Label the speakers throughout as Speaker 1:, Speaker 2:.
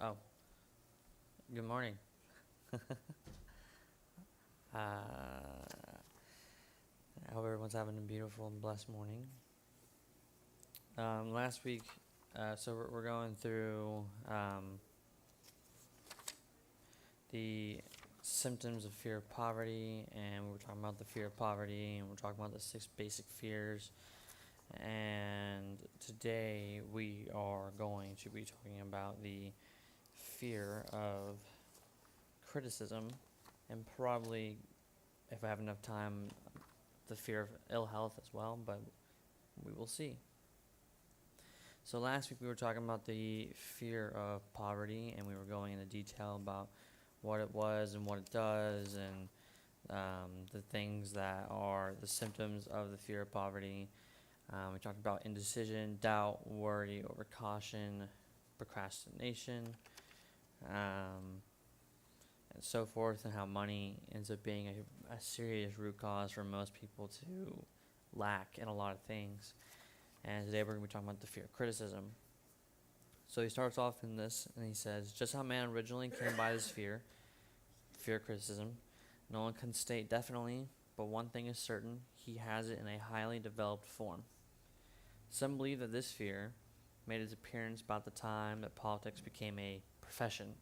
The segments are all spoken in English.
Speaker 1: Oh, good morning. I hope everyone's having a beautiful and blessed morning. Last week, we're going through the symptoms of fear of poverty, and we were talking about the fear of poverty, and we're talking about the 6 basic fears. And today we are going to be talking about the fear of criticism, and probably, if I have enough time, the fear of ill health as well, but we will see. So last week we were talking about the fear of poverty, and we were going into detail about what it was and what it does, and the things that are the symptoms of the fear of poverty. We talked about indecision, doubt, worry, overcaution, procrastination, and so forth, and how money ends up being a serious root cause for most people to lack in a lot of things. And today we're going to be talking about the fear of criticism. So he starts off in this, and he says, just how man originally came by this fear of criticism, no one can state definitely, but one thing is certain, he has it in a highly developed form. Some believe that this fear made its appearance about the time that politics became a profession.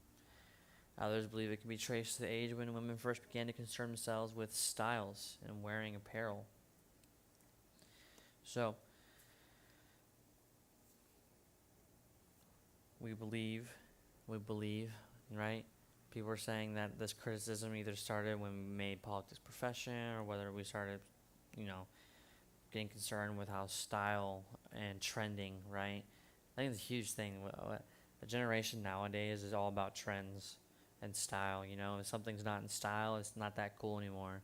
Speaker 1: Others believe it can be traced to the age when women first began to concern themselves with styles and wearing apparel. So, we believe, right? People are saying that this criticism either started when we made politics profession, or whether we started, getting concerned with how style and trending, right? I think it's a huge thing. The generation nowadays is all about trends and style. If something's not in style, it's not that cool anymore.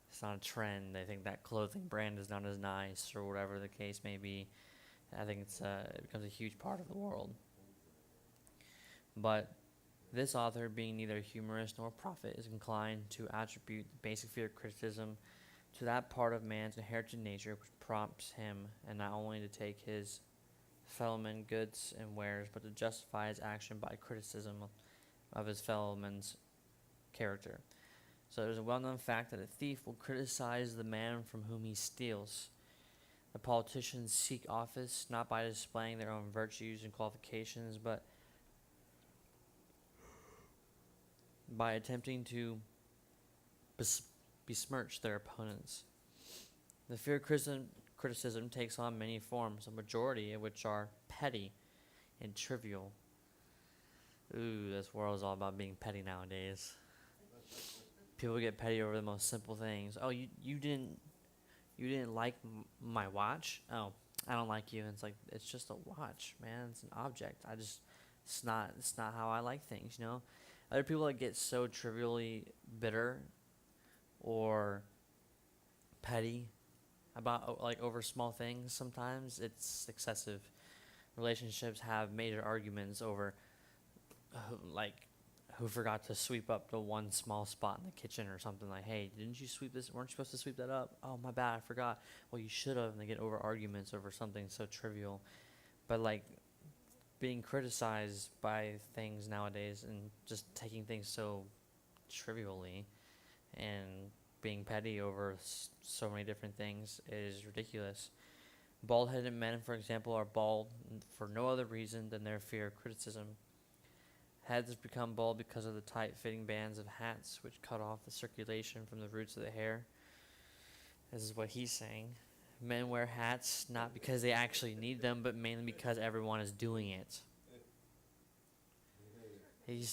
Speaker 1: It's not a trend. They think that clothing brand is not as nice, or whatever the case may be. I think it becomes a huge part of the world. But this author, being neither humorist nor prophet, is inclined to attribute the basic fear of criticism to that part of man's inherited nature which prompts him, and not only to take his fellowman goods and wares, but to justify his action by criticism of his fellowman's character. So there's a well-known fact that a thief will criticize the man from whom he steals. The politicians seek office not by displaying their own virtues and qualifications, but by attempting to besmirch their opponents. The fear of criticism takes on many forms, a majority of which are petty and trivial. Ooh, this world is all about being petty nowadays. People get petty over the most simple things. Oh, you didn't like my watch? Oh, I don't like you. And it's like, it's just a watch, man. It's an object. It's not how I like things. Other people that get so trivially bitter or petty about over small things. Sometimes it's excessive. Relationships have major arguments over who forgot to sweep up the one small spot in the kitchen, or something. Like, hey, didn't you sweep this? Weren't you supposed to sweep that up? Oh, my bad, I forgot. Well, you should have. And they get over arguments over something so trivial. But being criticized by things nowadays, and just taking things so trivially, and being petty over so many different things is ridiculous. Bald-headed men, for example, are bald for no other reason than their fear of criticism. Heads become bald because of the tight-fitting bands of hats, which cut off the circulation from the roots of the hair. This is what he's saying. Men wear hats not because they actually need them, but mainly because everyone is doing it. He's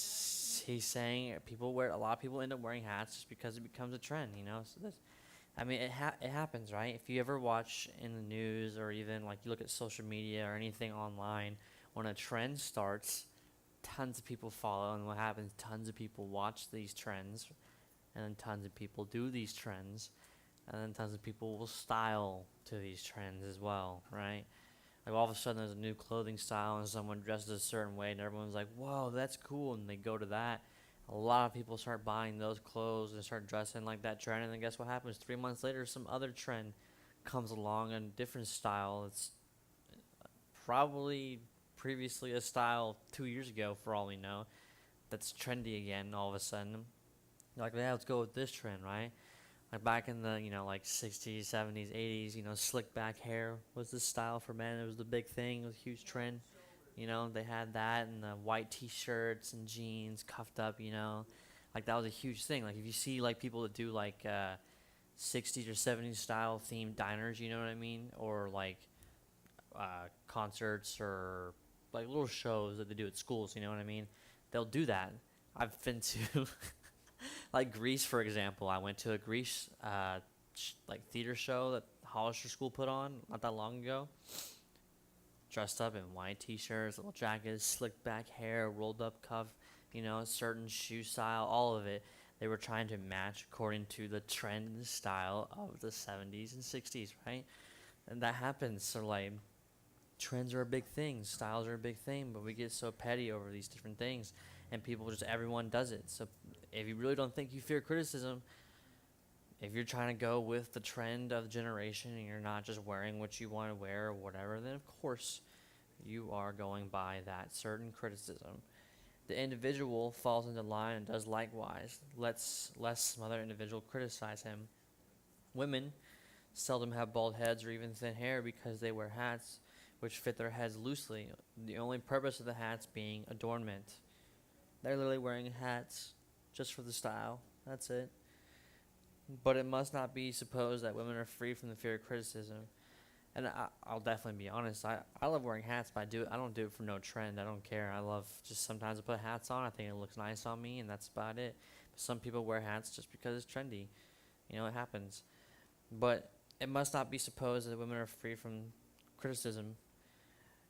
Speaker 1: saying a lot of people end up wearing hats just because it becomes a trend, So it happens, right? If you ever watch in the news, or even you look at social media or anything online, when a trend starts, tons of people follow, and what happens? Tons of people watch these trends, and then tons of people do these trends, and then tons of people will style to these trends as well, right? All of a sudden there's a new clothing style and someone dresses a certain way, and everyone's like, whoa, that's cool, and they go to that. A lot of people start buying those clothes and start dressing like that trend, and then guess what happens? 3 months later, some other trend comes along in a different style. It's probably previously a style 2 years ago, for all we know, that's trendy again all of a sudden. Like, yeah, let's go with this trend, right? Like back in the, like 60s, 70s, 80s, slick back hair was the style for men. It was the big thing. It was a huge trend. They had that and the white t-shirts and jeans cuffed up, Like that was a huge thing. Like if you see like people that do like 60s or 70s style themed diners, you know what I mean? Or like concerts or like little shows that they do at schools, you know what I mean? They'll do that. I've been to like Greece, for example. I went to a Greece like theater show that Hollister School put on not that long ago. Dressed up in white t-shirts, little jackets, slicked back hair, rolled up cuff, certain shoe style, all of it. They were trying to match according to the trend and style of the 70s and 60s, right? And that happens. So like trends are a big thing, styles are a big thing, but we get so petty over these different things, and everyone does it. So if you really don't think you fear criticism, if you're trying to go with the trend of the generation and you're not just wearing what you want to wear or whatever, then of course you are going by that certain criticism. The individual falls into line and does likewise, lets some other individual criticize him. Women seldom have bald heads or even thin hair because they wear hats which fit their heads loosely, the only purpose of the hats being adornment. They're literally wearing hats just for the style. That's it. But it must not be supposed that women are free from the fear of criticism. And I'll definitely be honest. I love wearing hats, but I don't do it for no trend. I don't care. I love just sometimes I put hats on. I think it looks nice on me, and that's about it. But some people wear hats just because it's trendy. It happens. But it must not be supposed that women are free from criticism.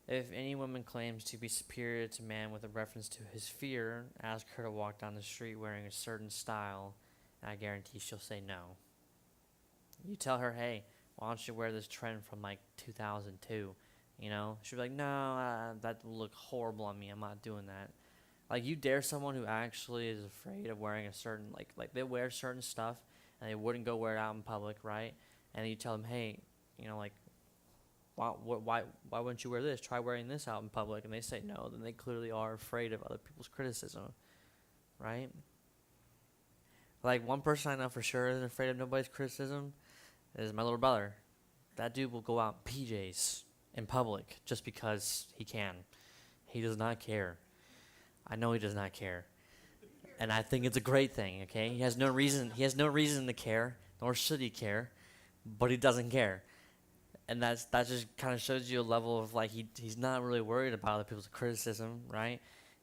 Speaker 1: If any woman claims to be superior to man with a reference to his fear, ask her to walk down the street wearing a certain style, and I guarantee she'll say no. You tell her, hey, why don't you wear this trend from like 2002? She'll be like, no, that will look horrible on me. I'm not doing that. Like, you dare someone who actually is afraid of wearing a certain, like they wear certain stuff and they wouldn't go wear it out in public, right? And you tell them, hey, like, why wouldn't you wear this? Try wearing this out in public. And they say no, then they clearly are afraid of other people's criticism, right? Like, one person I know for sure isn't afraid of nobody's criticism is my little brother. That dude will go out in PJs in public just because he can. He does not care. I know he does not care. And I think it's a great thing, okay? He has no reason to care, nor should he care, but he doesn't care. And that just kind of shows you a level of, like, he's not really worried about other people's criticism, right?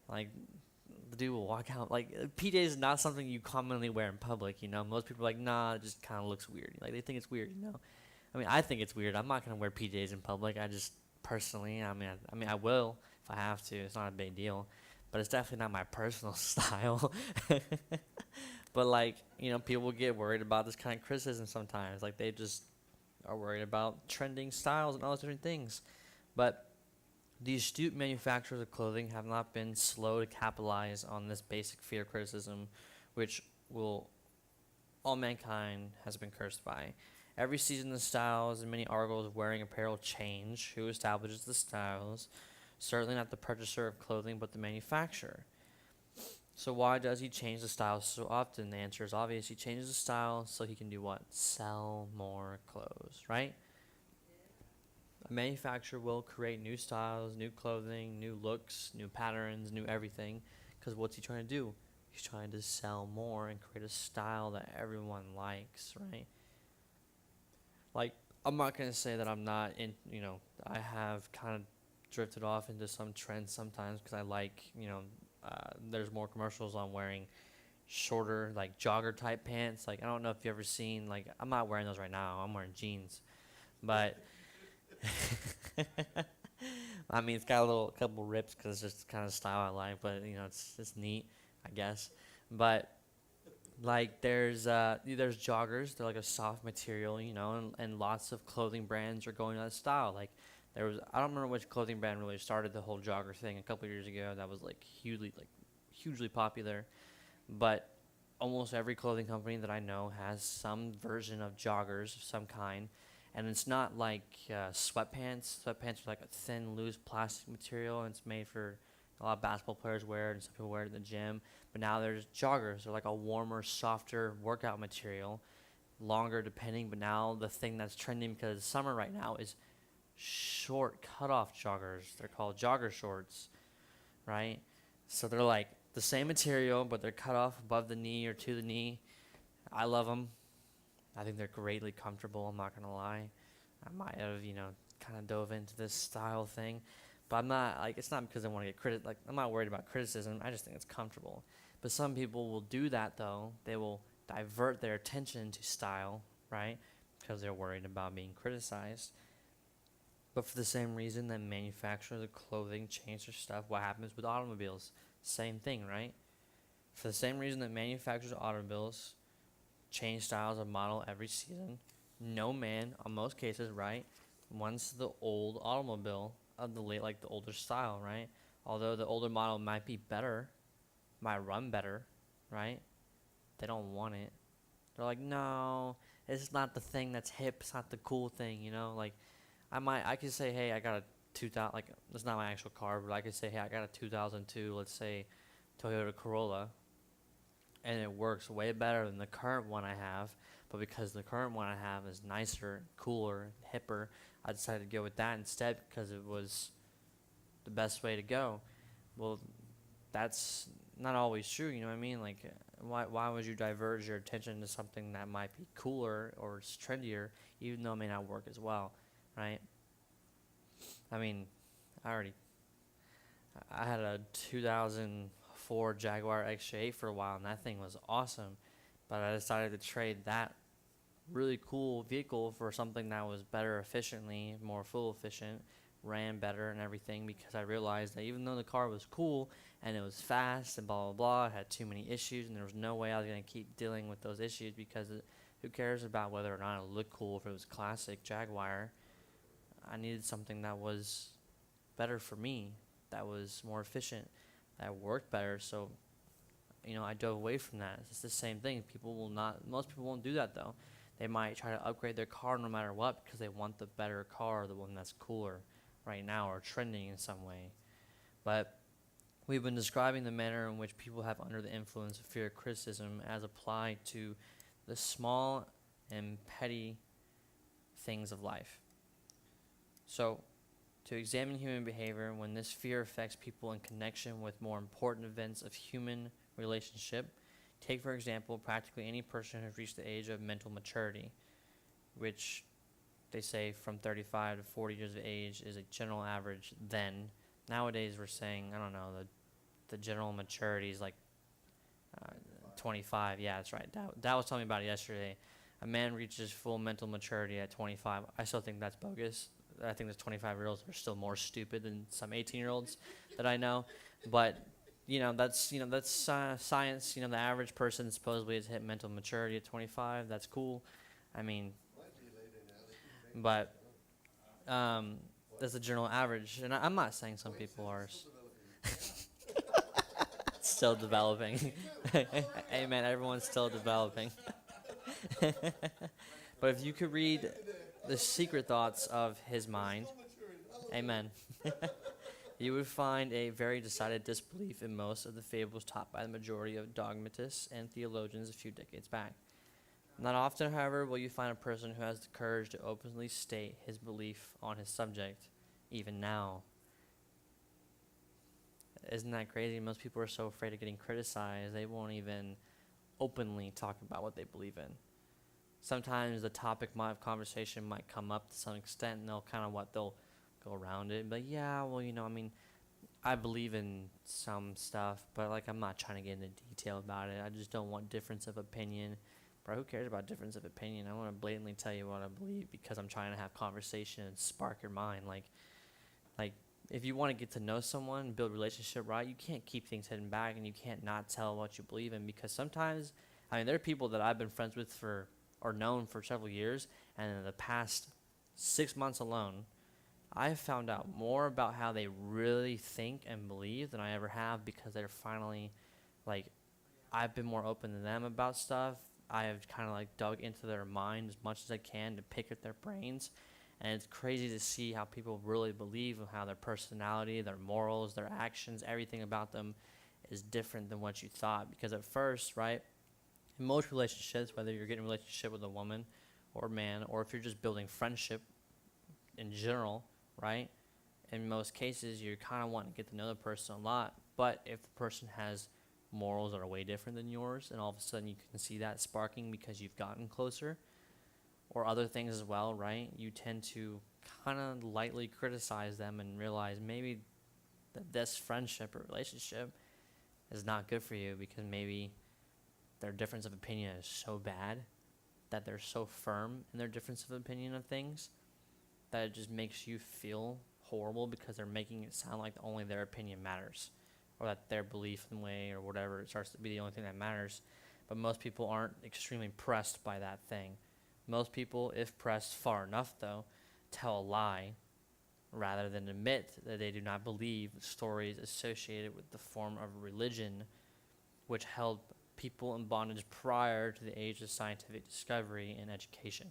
Speaker 1: Like, the dude will walk out. Like, PJs is not something you commonly wear in public, Most people are like, nah, it just kind of looks weird. Like, they think it's weird, I mean, I think it's weird. I'm not going to wear PJs in public. I just, personally, I mean, I will if I have to. It's not a big deal. But it's definitely not my personal style. But, like, people get worried about this kind of criticism sometimes. Like, they just are worried about trending styles and all those different things. But the astute manufacturers of clothing have not been slow to capitalize on this basic fear of criticism, which all mankind has been cursed by. Every season the styles and many articles of wearing apparel change. Who establishes the styles? Certainly not the purchaser of clothing, but the manufacturer. So why does he change the style so often? The answer is obvious. He changes the style so he can do what? Sell more clothes, right? A manufacturer will create new styles, new clothing, new looks, new patterns, new everything. Because what's he trying to do? He's trying to sell more and create a style that everyone likes, right? Like, I'm not going to say that I'm not in, I have kind of drifted off into some trends sometimes because I like, there's more commercials on wearing shorter, like, jogger type pants. Like, I don't know if you've ever seen, like, I'm not wearing those right now. I'm wearing jeans. But, I mean, it's got a couple rips because it's just the kind of style I like. But, it's neat, I guess. But, like, there's joggers. They're like a soft material, and lots of clothing brands are going to that style. Like, I don't remember which clothing brand really started the whole jogger thing a couple years ago. That was like hugely popular. But almost every clothing company that I know has some version of joggers of some kind, And it's not like sweatpants. Sweatpants are like a thin, loose plastic material, and it's made for a lot of basketball players wear it, and some people wear it in the gym. But now there's joggers. They're like a warmer, softer workout material, longer depending. But now the thing that's trending because it's summer right now is short cutoff joggers. They're called jogger shorts, right? So they're like the same material, but they're cut off above the knee or to the knee. I love them. I think they're greatly comfortable. I'm not gonna lie. I might have, kind of dove into this style thing, but I'm not like it's not because I want to get like I'm not worried about criticism. I just think it's comfortable. But some people will do that though. They will divert their attention to style, right? Because they're worried about being criticized. But for the same reason that manufacturers of clothing change their stuff, what happens with automobiles? Same thing, right? For the same reason that manufacturers of automobiles change styles of model every season, no man, on most cases, right, wants the old automobile of the late, like the older style, right? Although the older model might be better, might run better, right? They don't want it. They're like, no, it's not the thing that's hip. It's not the cool thing, Like, I could say, hey, I got a 2000, like, it's not my actual car, but I could say, hey, I got a 2002, let's say, Toyota Corolla, and it works way better than the current one I have. But because the current one I have is nicer, cooler, hipper, I decided to go with that instead because it was the best way to go. Well, that's not always true, you know what I mean? Like, why would you diverge your attention to something that might be cooler or it's trendier, even though it may not work as well, right? I mean, I had a 2004 Jaguar XJ8 for a while, and that thing was awesome. But I decided to trade that really cool vehicle for something that was better efficiently, more fuel efficient, ran better and everything, because I realized that even though the car was cool and it was fast and blah, blah, blah, it had too many issues, and there was no way I was going to keep dealing with those issues because who cares about whether or not it looked cool if it was classic Jaguar. I needed something that was better for me, that was more efficient, that worked better. So, I dove away from that. It's the same thing. Most people won't do that though. They might try to upgrade their car no matter what because they want the better car, the one that's cooler right now or trending in some way. But we've been describing the manner in which people have under the influence of fear of criticism as applied to the small and petty things of life. So, to examine human behavior when this fear affects people in connection with more important events of human relationship, take for example practically any person who has reached the age of mental maturity, which they say from 35 to 40 years of age is a general average then. Nowadays we're saying, I don't know, the general maturity is like 25. Yeah, that's right. That was telling me about it yesterday. A man reaches full mental maturity at 25. I still think that's bogus. I think those 25-year-olds are still more stupid than some 18-year-olds that I know. But that's science. The average person supposedly has hit mental maturity at 25. That's cool. I mean, but that's a general average, and I'm not saying some people are still developing. Hey man, everyone's still developing. But if you could read the secret thoughts of his mind, amen, you would find a very decided disbelief in most of the fables taught by the majority of dogmatists and theologians a few decades back. Not often, however, will you find a person who has the courage to openly state his belief on his subject, even now. Isn't that crazy? Most people are so afraid of getting criticized, they won't even openly talk about what they believe in. Sometimes the topic of conversation might come up to some extent, and they'll go around it. But yeah, well, I believe in some stuff, but I'm not trying to get into detail about it. I just don't want difference of opinion. Bro, who cares about difference of opinion? I want to blatantly tell you what I believe because I'm trying to have conversation and spark your mind. Like if you want to get to know someone and build a relationship right, you can't keep things hidden back, and you can't not tell what you believe in, because sometimes, there are people that I've been friends with or known for several years, and in the past 6 months alone, I've found out more about how they really think and believe than I ever have, because they're finally, I've been more open to them about stuff. I have kind of like dug into their mind as much as I can to pick at their brains. And it's crazy to see how people really believe and how their personality, their morals, their actions, everything about them is different than what you thought. Because at first, right, in most relationships, whether you're getting a relationship with a woman or man, or if you're just building friendship in general, right, in most cases, you kind of want to get to know the person a lot. But if the person has morals that are way different than yours, and all of a sudden you can see that sparking because you've gotten closer, or other things as well, right? You tend to kind of lightly criticize them and realize maybe that this friendship or relationship is not good for you because maybe their difference of opinion is so bad that they're so firm in their difference of opinion of things that it just makes you feel horrible because they're making it sound like only their opinion matters, or that their belief in the way or whatever, it starts to be the only thing that matters. But most people aren't extremely pressed by that thing. Most people, if pressed far enough though, tell a lie rather than admit that they do not believe stories associated with the form of religion which held people in bondage prior to the age of scientific discovery and education.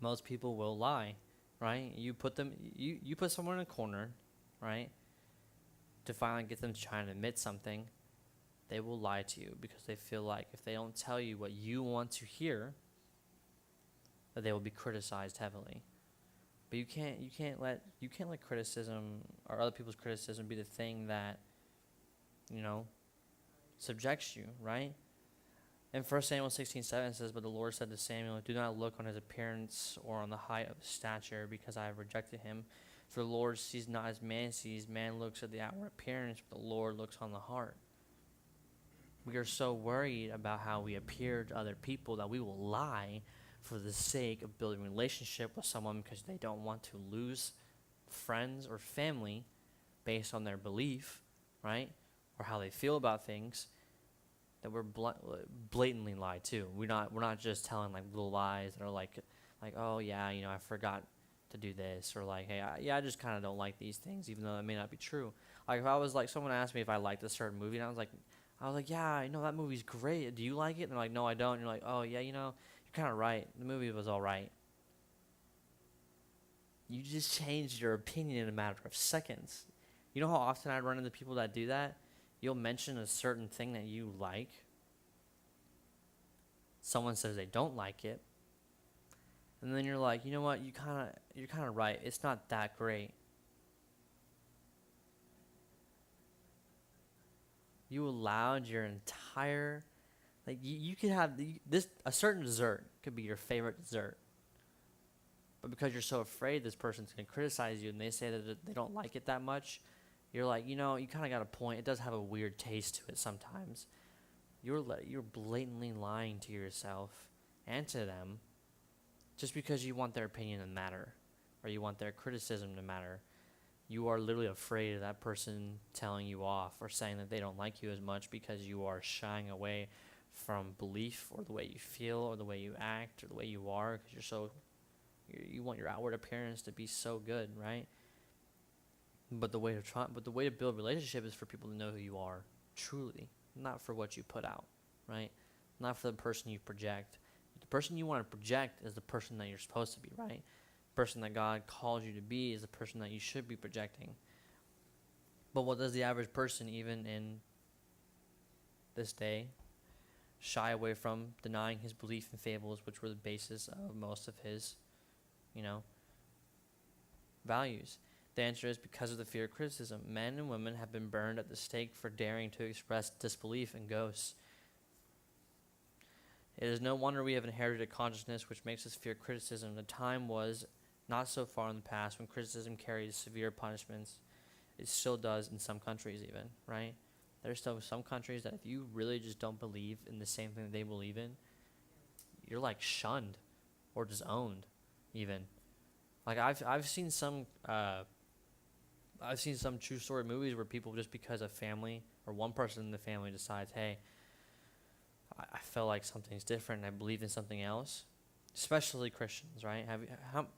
Speaker 1: Most people will lie, right? You put someone in a corner, right, to finally get them to try and admit something. They will lie to you because they feel like if they don't tell you what you want to hear, that they will be criticized heavily. But you can't let criticism or other people's criticism be the thing that, subjects you, right? In 1 Samuel 16:7 it says, "But the Lord said to Samuel, do not look on his appearance or on the height of his stature, because I have rejected him. For the Lord sees not as man sees. Man looks at the outward appearance, but the Lord looks on the heart." We are so worried about how we appear to other people that we will lie for the sake of building a relationship with someone because they don't want to lose friends or family based on their belief, right? Or how they feel about things, that we're blatantly lie too. We're not just telling like little lies that are like, oh yeah, I forgot to do this, or like, hey, I just kind of don't like these things, even though that may not be true. Like if I was like, someone asked me if I liked a certain movie, and I was like, yeah, that movie's great. Do you like it? And they're like, no, I don't. And you're like, oh yeah, you're kind of right. The movie was all right. You just changed your opinion in a matter of seconds. You know how often I run into people that do that? You'll mention a certain thing that you like. Someone says they don't like it. And then you're like, you know what? You're kind of right. It's not that great. You allowed your entire, like you could have a certain dessert could be your favorite dessert. But because you're so afraid this person's going to criticize you and they say that they don't like it that much, you're like, you kind of got a point. It does have a weird taste to it sometimes. You're blatantly lying to yourself and to them just because you want their opinion to matter, or you want their criticism to matter. You are literally afraid of that person telling you off or saying that they don't like you as much because you are shying away from belief or the way you feel or the way you act or the way you are, because you want your outward appearance to be so good, right? But the way to build a relationship is for people to know who you are truly, not for what you put out, right? Not for the person you project. The person you want to project is the person that you're supposed to be, right? The person that God calls you to be is the person that you should be projecting. But what does the average person, even in this day, shy away from? Denying his belief in fables, which were the basis of most of his, values. The answer is because of the fear of criticism. Men and women have been burned at the stake for daring to express disbelief in ghosts. It is no wonder we have inherited a consciousness which makes us fear criticism. The time was not so far in the past when criticism carried severe punishments. It still does in some countries even, right? There's still some countries that if you really just don't believe in the same thing that they believe in, you're like shunned or disowned even. Like I've seen some true story movies where people, just because a family or one person in the family decides, hey, I feel like something's different and I believe in something else, especially Christians, right?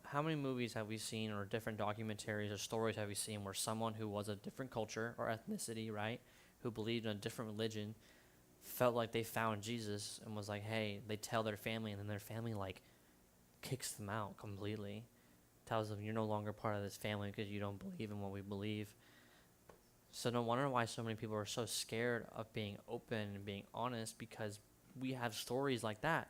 Speaker 1: How many movies have we seen, or different documentaries or stories have we seen where someone who was a different culture or ethnicity, right, who believed in a different religion, felt like they found Jesus and was like, hey, they tell their family, and then their family like kicks them out completely, tells them you're no longer part of this family because you don't believe in what we believe. So no wonder why so many people are so scared of being open and being honest, because we have stories like that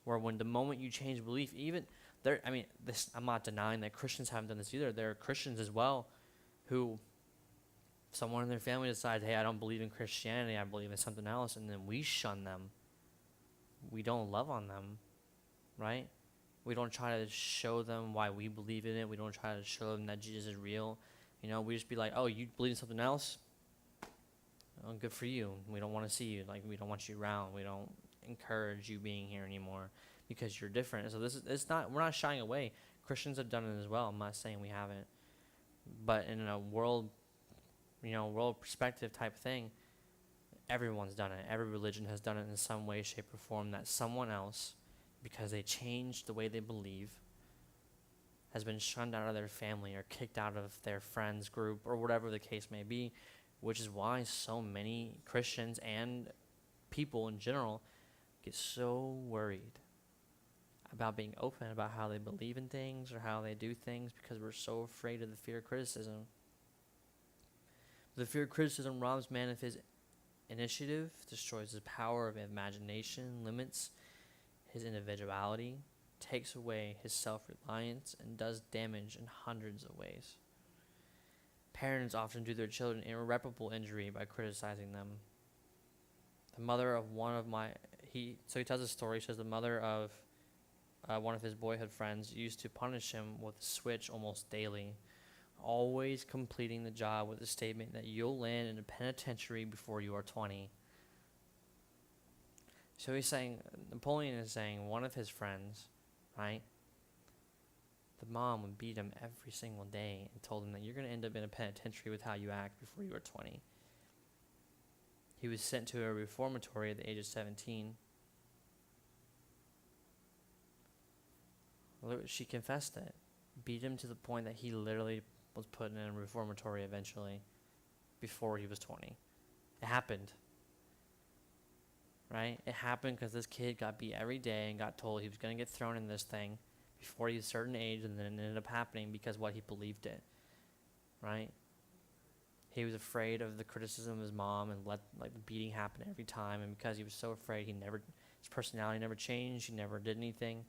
Speaker 1: where when the moment you change belief, even there, I mean, this, I'm not denying that Christians haven't done this either. There are Christians as well who someone in their family decides, hey, I don't believe in Christianity, I believe in something else, and then we shun them. We don't love on them, right? We don't try to show them why we believe in it. We don't try to show them that Jesus is real. We just be like, oh, you believe in something else? Oh, good for you. We don't want to see you. Like, we don't want you around. We don't encourage you being here anymore because you're different. So we're not shying away. Christians have done it as well. I'm not saying we haven't. But in a world perspective type thing, everyone's done it. Every religion has done it in some way, shape, or form, that someone else, because they changed the way they believe, has been shunned out of their family or kicked out of their friends group or whatever the case may be, which is why so many Christians and people in general get so worried about being open about how they believe in things or how they do things, because we're so afraid of the fear of criticism. The fear of criticism robs man of his initiative, destroys his power of imagination, limits his individuality, takes away his self-reliance, and does damage in hundreds of ways. Parents often do their children irreparable injury by criticizing them. The mother of he tells a story. Says the mother of one of his boyhood friends used to punish him with a switch almost daily, always completing the job with the statement that you'll land in a penitentiary before you are 20. So Napoleon is saying one of his friends, right? The mom would beat him every single day and told him that you're going to end up in a penitentiary with how you act before you are 20. He was sent to a reformatory at the age of 17. She confessed it. Beat him to the point that he literally was put in a reformatory eventually before he was 20. It happened. Right? It happened because this kid got beat every day and got told he was going to get thrown in this thing before he was a certain age, and then it ended up happening because what he believed it. Right? He was afraid of the criticism of his mom and let the beating happen every time, and because he was so afraid, his personality never changed, he never did anything.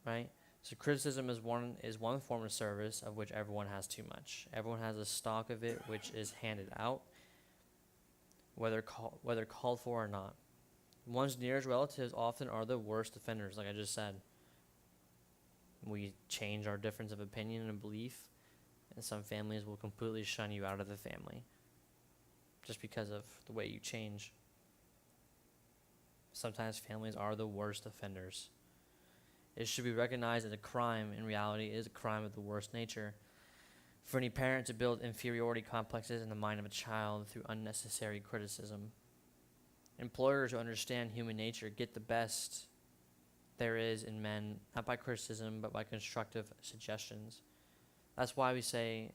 Speaker 1: Right? So criticism is one form of service of which everyone has too much. Everyone has a stock of it which is handed out, whether called for or not. One's nearest relatives often are the worst offenders, like I just said. We change our difference of opinion and belief, and some families will completely shun you out of the family just because of the way you change. Sometimes families are the worst offenders. It should be recognized as a crime. In reality, it is a crime of the worst nature for any parent to build inferiority complexes in the mind of a child through unnecessary criticism. Employers who understand human nature get the best there is in men, not by criticism, but by constructive suggestions. That's why we say,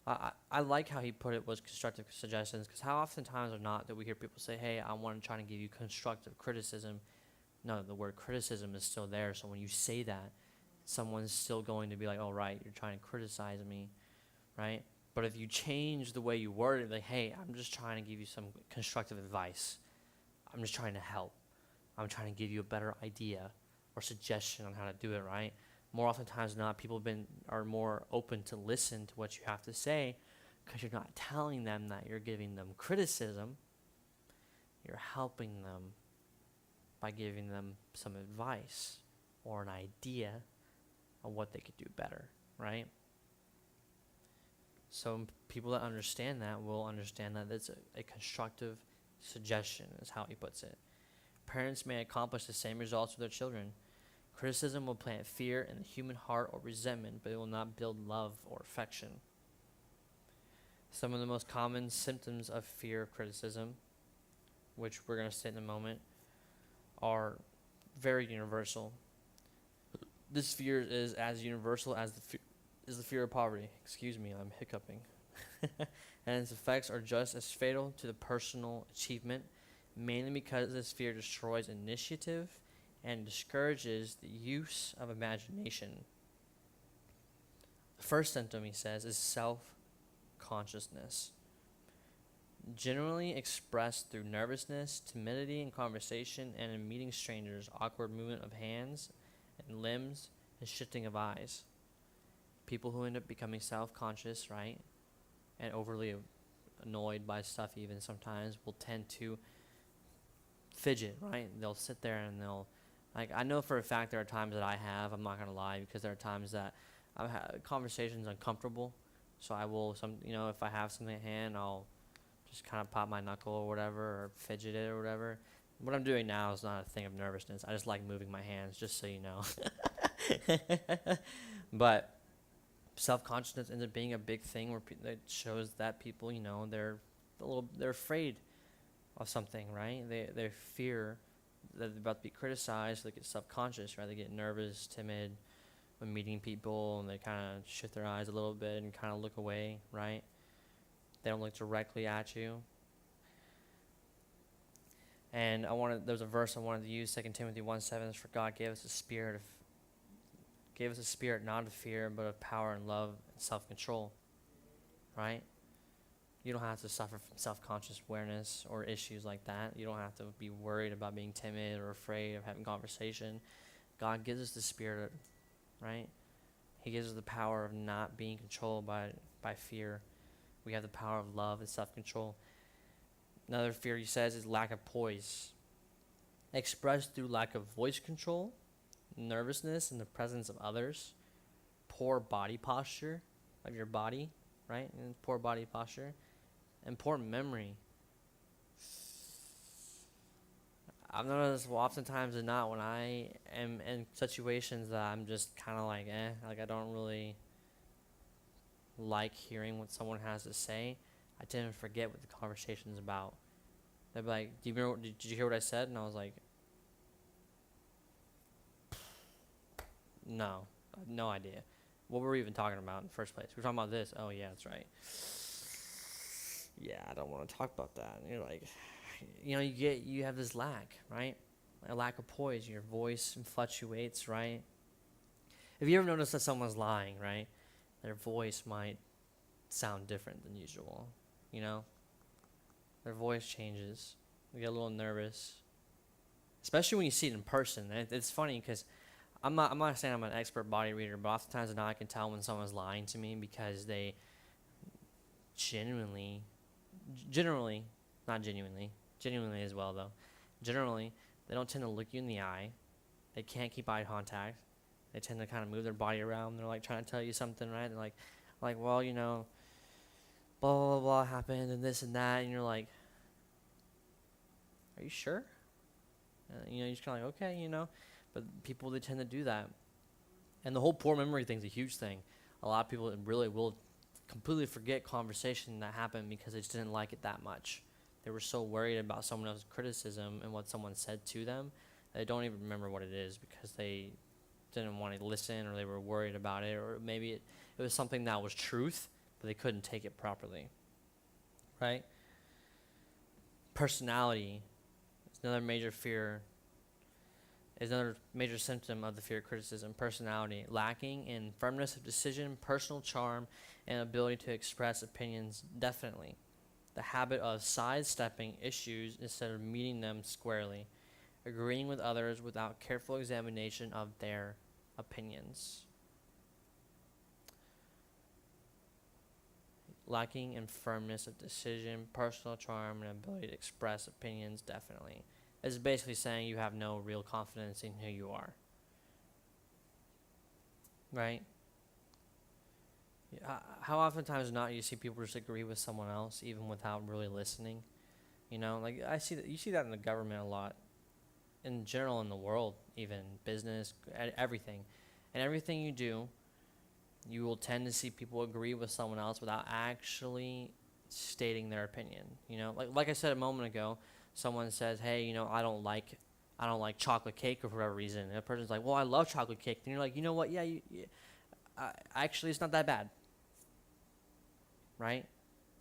Speaker 1: I like how he put it was constructive suggestions, because how oftentimes or not that we hear people say, hey, I want to try to give you constructive criticism. No, the word criticism is still there, so when you say that, someone's still going to be like, oh, right, you're trying to criticize me, right? But if you change the way you word it, like, hey, I'm just trying to give you some constructive advice. I'm just trying to help. I'm trying to give you a better idea or suggestion on how to do it, right? More oftentimes than not, people are more open to listen to what you have to say because you're not telling them that you're giving them criticism. You're helping them by giving them some advice or an idea of what they could do better, right? So people that understand that will understand that it's a constructive suggestion, is how he puts it. Parents may accomplish the same results with their children. Criticism will plant fear in the human heart or resentment, but it will not build love or affection. Some of the most common symptoms of fear of criticism, which we're going to state in a moment, are very universal. This fear is as universal as the fear of poverty. Excuse me, I'm hiccuping. and its effects are just as fatal to the personal achievement, mainly because this fear destroys initiative and discourages the use of imagination. The first symptom, he says, is self-consciousness, generally expressed through nervousness, timidity in conversation, and in meeting strangers, awkward movement of hands and limbs, and shifting of eyes. People who end up becoming self-conscious, right, and overly annoyed by stuff even sometimes will tend to fidget, right? They'll sit there and they'll, like, I know for a fact there are times that I'm not going to lie, because there are times that I've had conversations uncomfortable, so I will, if I have something at hand, I'll just kind of pop my knuckle or whatever, or fidget it or whatever. What I'm doing now is not a thing of nervousness. I just like moving my hands, just so you know. But self-consciousness ends up being a big thing where it shows that people, they're afraid of something, right? They fear that they're about to be criticized. They get self-conscious, right? They get nervous, timid when meeting people, and they kind of shift their eyes a little bit and kind of look away, right? They don't look directly at you. And there's a verse I wanted to use, 2 Timothy 1:7, for God gave us a spirit not of fear, but of power and love and self-control, right? You don't have to suffer from self-conscious awareness or issues like that. You don't have to be worried about being timid or afraid of having conversation. God gives us the spirit, right? He gives us the power of not being controlled by fear. We have the power of love and self-control. Another fear, he says, is lack of poise, expressed through lack of voice control, nervousness in the presence of others, poor body posture of your body, right? And poor body posture, and poor memory. I've noticed oftentimes than not, when I am in situations that I'm just kind of like I don't really like hearing what someone has to say, I tend to forget what the conversation's about. They'd be like, did you hear what I said? And I was like, no, I have no idea. What were we even talking about in the first place? We were talking about this. Oh, yeah, that's right. Yeah, I don't want to talk about that. And you're like, you have this lack, right? A lack of poise. Your voice fluctuates, right? Have you ever noticed that someone's lying, right? Their voice might sound different than usual, Their voice changes. We get a little nervous, especially when you see it in person. It's funny because I'm not saying I'm an expert body reader, but oftentimes now I can tell when someone's lying to me because they genuinely, genuinely as well though, generally, they don't tend to look you in the eye. They can't keep eye contact. They tend to kind of move their body around. They're like trying to tell you something, right? They're like, well, blah, blah, blah happened and this and that. And you're like, are you sure? You're just kind of like, okay, But people, they tend to do that. And the whole poor memory thing's a huge thing. A lot of people really will completely forget conversation that happened because they just didn't like it that much. They were so worried about someone else's criticism and what someone said to them, they don't even remember what it is because they didn't want to listen, or they were worried about it, or maybe it was something that was truth, but they couldn't take it properly, right? Personality is another major symptom of the fear of criticism. Personality, lacking in firmness of decision, personal charm, and ability to express opinions definitely. The habit of sidestepping issues instead of meeting them squarely. Agreeing with others without careful examination of their opinions. Lacking in firmness of decision, personal charm, and ability to express opinions definitely. It's basically saying you have no real confidence in who you are. Right? How oftentimes not you see people just agree with someone else even without really listening? I see that you see that in the government a lot. In general, in the world, even business, everything. And everything you do, you will tend to see people agree with someone else without actually stating their opinion. Like I said a moment ago, someone says, hey, I don't like chocolate cake for whatever reason. And the person's like, well, I love chocolate cake. And you're like, you know what? Yeah, actually, it's not that bad. Right?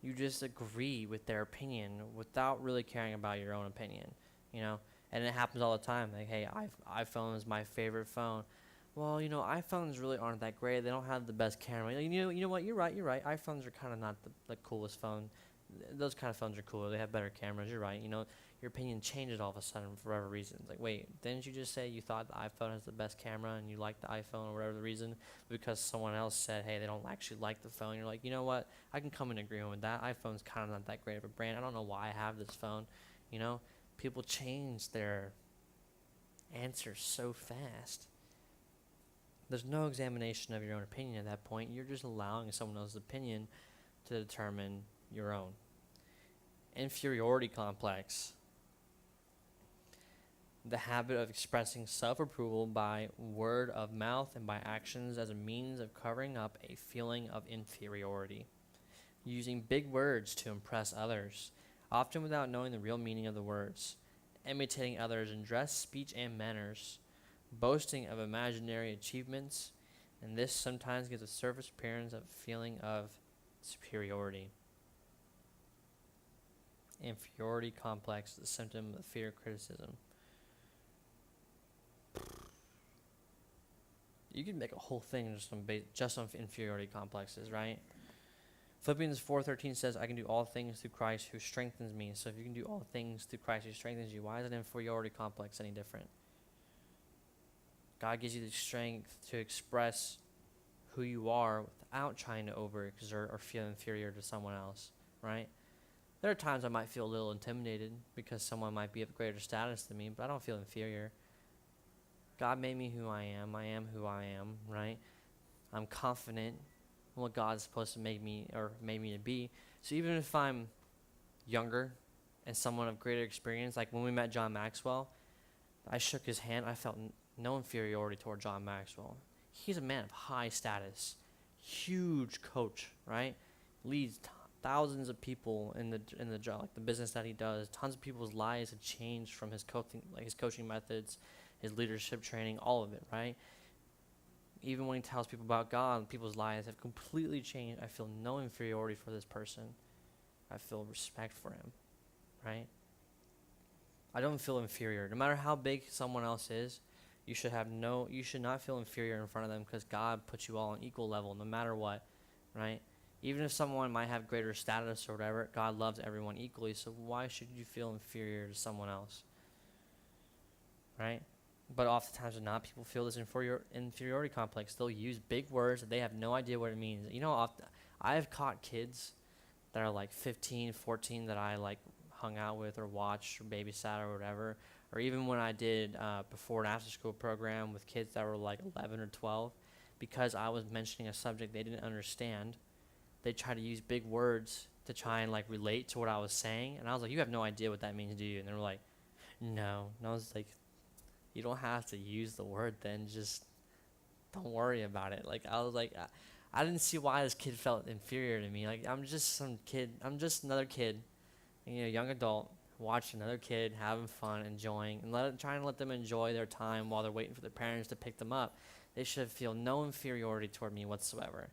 Speaker 1: You just agree with their opinion without really caring about your own opinion, you know? And it happens all the time. Like, hey, iPhone is my favorite phone. Well, iPhones really aren't that great. They don't have the best camera. You know what? You're right. You're right. iPhones are kind of not the coolest phone. Those kind of phones are cooler. They have better cameras. You're right. Your opinion changes all of a sudden for whatever reason. It's like, wait, didn't you just say you thought the iPhone has the best camera and you like the iPhone or whatever the reason? Because someone else said, hey, they don't actually like the phone. You're like, you know what? I can come in agreement with that. iPhone's kind of not that great of a brand. I don't know why I have this phone. People change their answers so fast. There's no examination of your own opinion at that point. You're just allowing someone else's opinion to determine your own. Inferiority complex. The habit of expressing self-approval by word of mouth and by actions as a means of covering up a feeling of inferiority. Using big words to impress others, often without knowing the real meaning of the words. Imitating others in dress, speech, and manners. Boasting of imaginary achievements, and this sometimes gives a surface appearance of a feeling of superiority. Inferiority complex is a symptom of fear of criticism. You can make a whole thing just on inferiority complexes, right? Philippians 4:13 says, I can do all things through Christ who strengthens me. So if you can do all things through Christ who strengthens you, why is an inferiority complex any different? God gives you the strength to express who you are without trying to overexert or feel inferior to someone else, right? There are times I might feel a little intimidated because someone might be of greater status than me, but I don't feel inferior. God made me who I am. I am who I am, right? I'm confident in what God's supposed to make me or made me to be. So even if I'm younger and someone of greater experience, like when we met John Maxwell, I shook his hand. I felt no inferiority toward John Maxwell. He's a man of high status, huge coach, right? Leads thousands of people in the job, like the business that he does. Tons of people's lives have changed from his coaching methods, his leadership training, all of it, right? Even when he tells people about God, people's lives have completely changed. I feel no inferiority for this person. I feel respect for him, right? I don't feel inferior. No matter how big someone else is, you should not feel inferior in front of them because God puts you all on equal level no matter what, right? Even if someone might have greater status or whatever, God loves everyone equally, so why should you feel inferior to someone else, right? But oftentimes or not, people feel this inferiority complex. They'll use big words that they have no idea what it means. I have caught kids that are like 15, 14 that I like hung out with or watched or babysat or whatever, or even when I did before and after school program with kids that were like 11 or 12, because I was mentioning a subject they didn't understand, they try to use big words to try and like relate to what I was saying, and I was like, you have no idea what that means, do you? And they were like, no. And I was like, you don't have to use the word then, just don't worry about it. Like, I was like, I didn't see why this kid felt inferior to me. Like, I'm just another kid, young adult, watching another kid having fun, enjoying, and trying to let them enjoy their time while they're waiting for their parents to pick them up. They should feel no inferiority toward me whatsoever.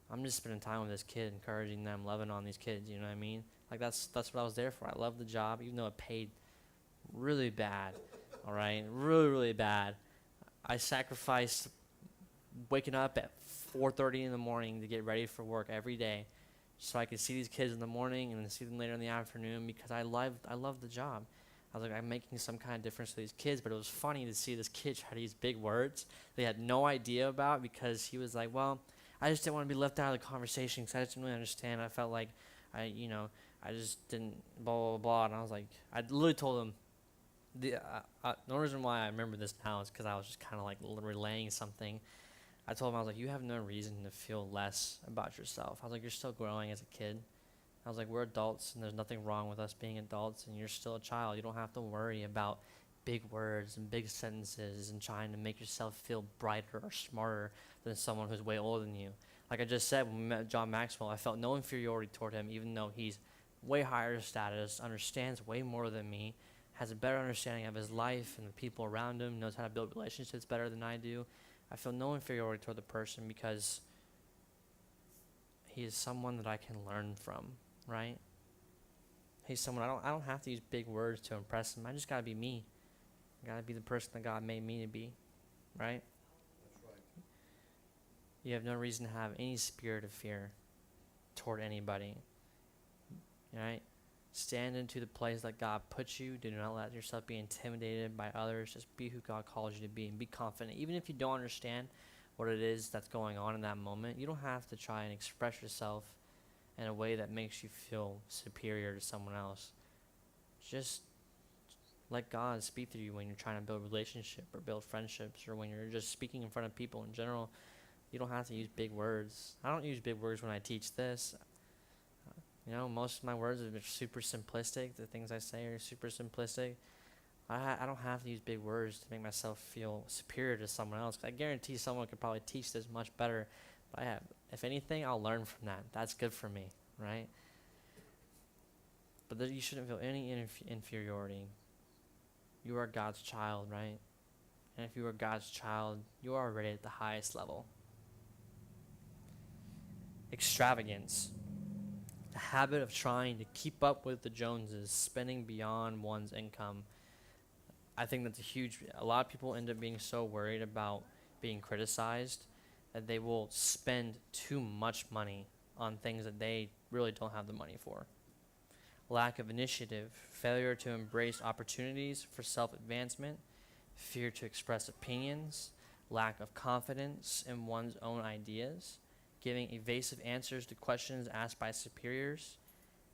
Speaker 1: I'm just spending time with this kid, encouraging them, loving on these kids, you know what I mean? Like, that's what I was there for. I love the job, even though it paid really bad, all right? Really, really bad. I sacrificed waking up at 4:30 in the morning to get ready for work every day so I could see these kids in the morning and then see them later in the afternoon because I love the job. I was like, I'm making some kind of difference to these kids, but it was funny to see this kid try to use big words they had no idea about because he was like, well, I just didn't want to be left out of the conversation because I just didn't really understand. I felt like I just didn't blah, blah, blah. And I was like, I literally told him, the only reason why I remember this now is because I was just kind of like relaying something. I told him, I was like, you have no reason to feel less about yourself. I was like, you're still growing as a kid. I was like, we're adults, and there's nothing wrong with us being adults, and you're still a child. You don't have to worry about big words and big sentences and trying to make yourself feel brighter or smarter than someone who's way older than you. Like I just said, when we met John Maxwell, I felt no inferiority toward him, even though he's way higher status, understands way more than me, has a better understanding of his life and the people around him, knows how to build relationships better than I do. I feel no inferiority toward the person because he is someone that I can learn from. right? Hey, someone, I don't have to use big words to impress them. I just gotta be me. I gotta be the person that God made me to be, right?
Speaker 2: That's right.
Speaker 1: You have no reason to have any spirit of fear toward anybody, right? Stand into the place that God puts you. Do not let yourself be intimidated by others. Just be who God calls you to be and be confident. Even if you don't understand what it is that's going on in that moment, you don't have to try and express yourself in a way that makes you feel superior to someone else. Just let God speak through you when you're trying to build relationship or build friendships, or when you're just speaking in front of people in general. You don't have to use big words. I don't use big words when I teach this. Most of my words are super simplistic. The things I say are super simplistic. I don't have to use big words to make myself feel superior to someone else. 'Cause I guarantee someone could probably teach this much better. But if anything, I'll learn from that. That's good for me, right? But you shouldn't feel any inferiority. You are God's child, right? And if you are God's child, you are already at the highest level. Extravagance. The habit of trying to keep up with the Joneses, spending beyond one's income. I think that's a lot of people end up being so worried about being criticized that they will spend too much money on things that they really don't have the money for. Lack of initiative, failure to embrace opportunities for self-advancement, fear to express opinions, lack of confidence in one's own ideas, giving evasive answers to questions asked by superiors,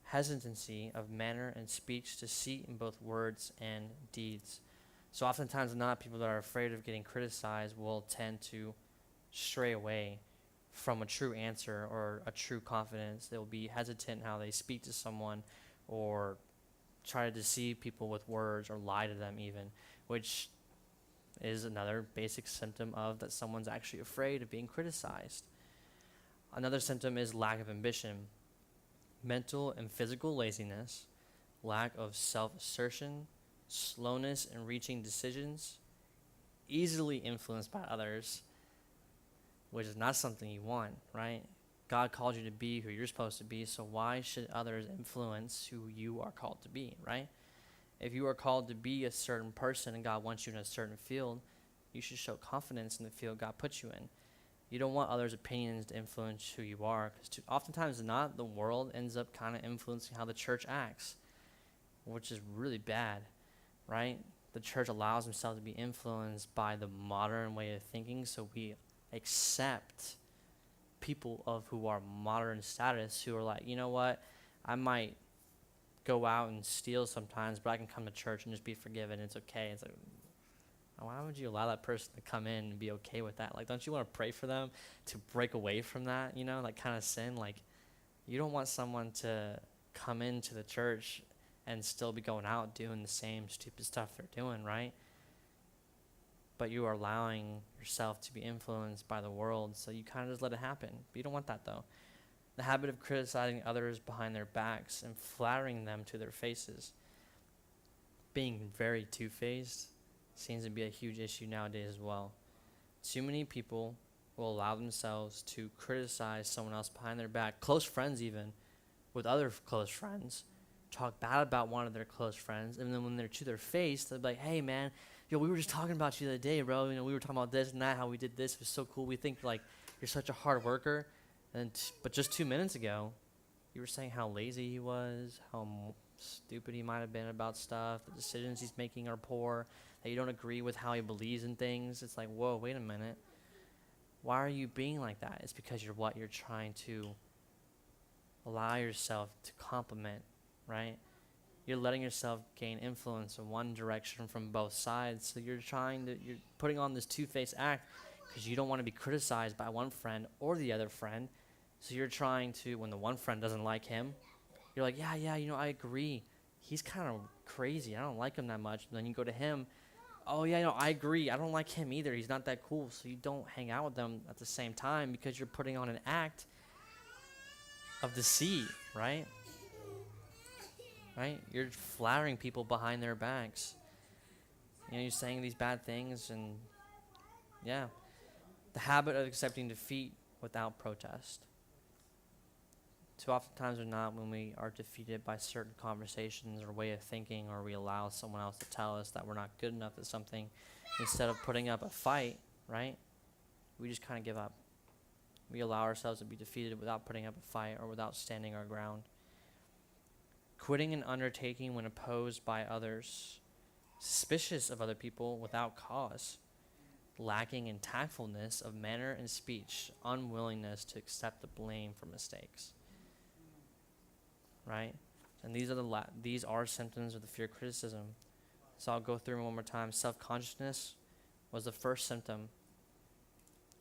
Speaker 1: hesitancy of manner and speech, deceit in both words and deeds. So oftentimes not people that are afraid of getting criticized will tend to stray away from a true answer or a true confidence. They'll be hesitant in how they speak to someone, or try to deceive people with words, or lie to them even, which is another basic symptom of that someone's actually afraid of being criticized. Another symptom is lack of ambition, mental and physical laziness, lack of self-assertion, slowness in reaching decisions, easily influenced by others, which is not something you want, right? God called you to be who you're supposed to be, so why should others influence who you are called to be, right? If you are called to be a certain person and God wants you in a certain field, you should show confidence in the field God puts you in. You don't want others' opinions to influence who you are, because oftentimes not, the world ends up kind of influencing how the church acts, which is really bad, right? The church allows themselves to be influenced by the modern way of thinking, so we accept people of who are modern status who are like, you know what, I might go out and steal sometimes, but I can come to church and just be forgiven. It's okay. It's like, why would you allow that person to come in and be okay with that? Like, don't you want to pray for them to break away from that, like kind of sin? Like, you don't want someone to come into the church and still be going out doing the same stupid stuff they're doing, right? But you are allowing yourself to be influenced by the world, so you kind of just let it happen. But you don't want that, though. The habit of criticizing others behind their backs and flattering them to their faces. Being very two-faced seems to be a huge issue nowadays as well. Too many people will allow themselves to criticize someone else behind their back, close friends even, with other close friends, talk bad about one of their close friends, and then when they're to their face, they'll be like, hey man, we were just talking about you the other day, bro. We were talking about this and that, how we did this. It was so cool. We think like you're such a hard worker. But just 2 minutes ago, you were saying how lazy he was, how stupid he might have been about stuff, the decisions he's making are poor, that you don't agree with how he believes in things. It's like, whoa, wait a minute. Why are you being like that? It's because you're trying to allow yourself to compliment, right? You're letting yourself gain influence in one direction from both sides. So you're putting on this two-faced act because you don't want to be criticized by one friend or the other friend. So you're trying to, when the one friend doesn't like him, you're like, yeah, I agree. He's kind of crazy. I don't like him that much. And then you go to him, oh yeah, I agree. I don't like him either. He's not that cool. So you don't hang out with them at the same time because you're putting on an act of deceit, right? Right? You're flattering people behind their backs. You're saying these bad things, and yeah. The habit of accepting defeat without protest. Too often times or not, when we are defeated by certain conversations or way of thinking, or we allow someone else to tell us that we're not good enough at something, instead of putting up a fight, right, we just kind of give up. We allow ourselves to be defeated without putting up a fight or without standing our ground. Quitting an undertaking when opposed by others, suspicious of other people without cause, lacking in tactfulness of manner and speech, unwillingness to accept the blame for mistakes. Right? And these are symptoms of the fear of criticism. So I'll go through them one more time. Self-consciousness was the first symptom.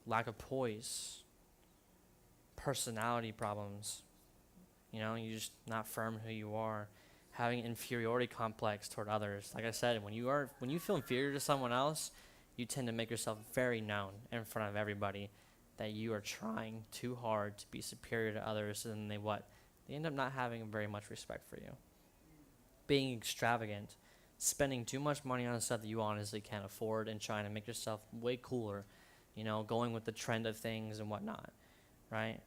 Speaker 1: Lack of poise. Personality problems. You're just not firm in who you are. Having inferiority complex toward others. Like I said, when you feel inferior to someone else, you tend to make yourself very known in front of everybody that you are trying too hard to be superior to others, and then they end up not having very much respect for you. Being extravagant, spending too much money on stuff that you honestly can't afford and trying to make yourself way cooler, going with the trend of things and whatnot, right?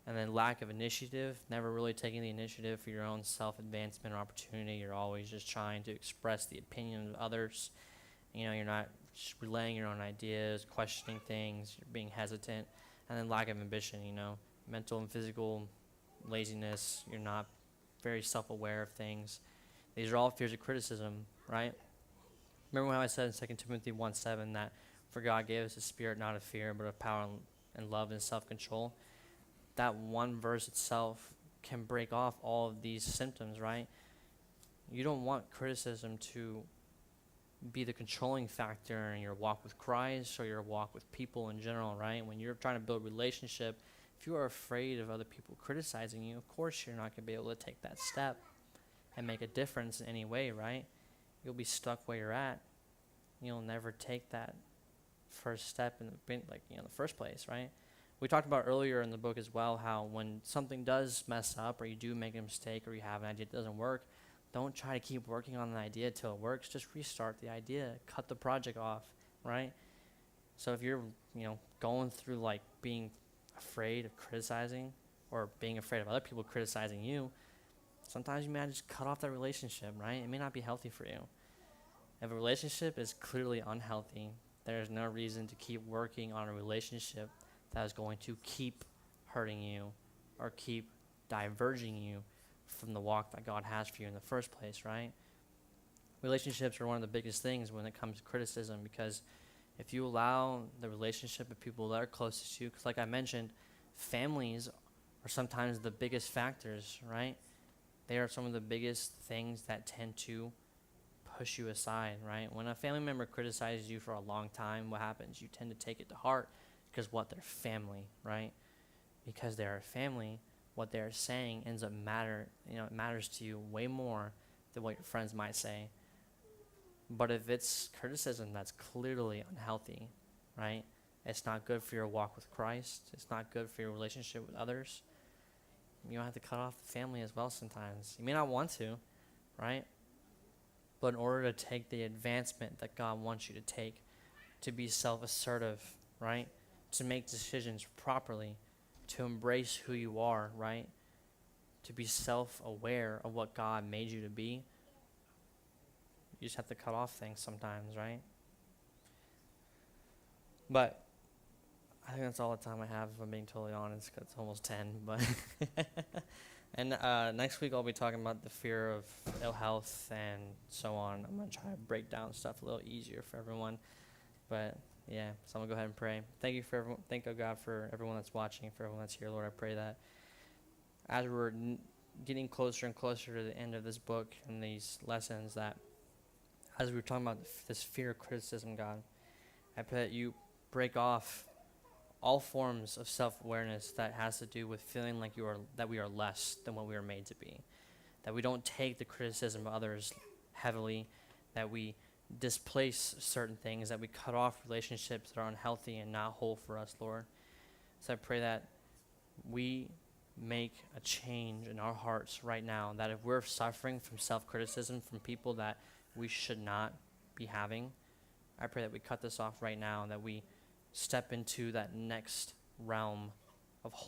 Speaker 1: And then lack of initiative, never really taking the initiative for your own self-advancement or opportunity. You're always just trying to express the opinion of others. You're not just relaying your own ideas, questioning things, you're being hesitant. And then lack of ambition, mental and physical laziness. You're not very self-aware of things. These are all fears of criticism, right? Remember when I said in 2 Timothy 1:7 that for God gave us a spirit not of fear, but of power and love and self-control? That one verse itself can break off all of these symptoms, right? You don't want criticism to be the controlling factor in your walk with Christ or your walk with people in general, right? When you're trying to build a relationship, if you are afraid of other people criticizing you, of course you're not going to be able to take that step and make a difference in any way, right? You'll be stuck where you're at. You'll never take that first step in the first place, right? We talked about earlier in the book as well how when something does mess up or you do make a mistake or you have an idea that doesn't work, don't try to keep working on the idea till it works. Just restart the idea. Cut the project off, right? So if you're, going through being afraid of criticizing or being afraid of other people criticizing you, sometimes you may just cut off that relationship, right? It may not be healthy for you. If a relationship is clearly unhealthy, there's no reason to keep working on a relationship that is going to keep hurting you or keep diverging you from the walk that God has for you in the first place, right? Relationships are one of the biggest things when it comes to criticism, because if you allow the relationship of people that are closest to you, because like I mentioned, families are sometimes the biggest factors, right? They are some of the biggest things that tend to push you aside, right? When a family member criticizes you for a long time, what happens? You tend to take it to heart because they're family, right? Because they're a family, what they're saying ends up it matters to you way more than what your friends might say. But if it's criticism that's clearly unhealthy, right? It's not good for your walk with Christ. It's not good for your relationship with others. You don't have to cut off the family as well sometimes. You may not want to, right? But in order to take the advancement that God wants you to take, to be self-assertive, right? To make decisions properly, to embrace who you are, right? To be self-aware of what God made you to be, you just have to cut off things sometimes, right? But I think that's all the time I have, if I'm being totally honest, because it's almost 10. But and next week I'll be talking about the fear of ill health and so on. I'm going to try to break down stuff a little easier for everyone. But yeah, so I'm going to go ahead and pray. Thank you, God, for everyone that's watching, for everyone that's here, Lord. I pray that as we're getting closer and closer to the end of this book and these lessons, that as we were talking about this fear of criticism, God, I pray that you break off all forms of self-awareness that has to do with feeling like that we are less than what we are made to be, that we don't take the criticism of others heavily, that we displace certain things, that we cut off relationships that are unhealthy and not whole for us, Lord. So I pray that we make a change in our hearts right now, that if we're suffering from self-criticism from people that we should not be having, I pray that we cut this off right now, and that we step into that next realm of wholeness.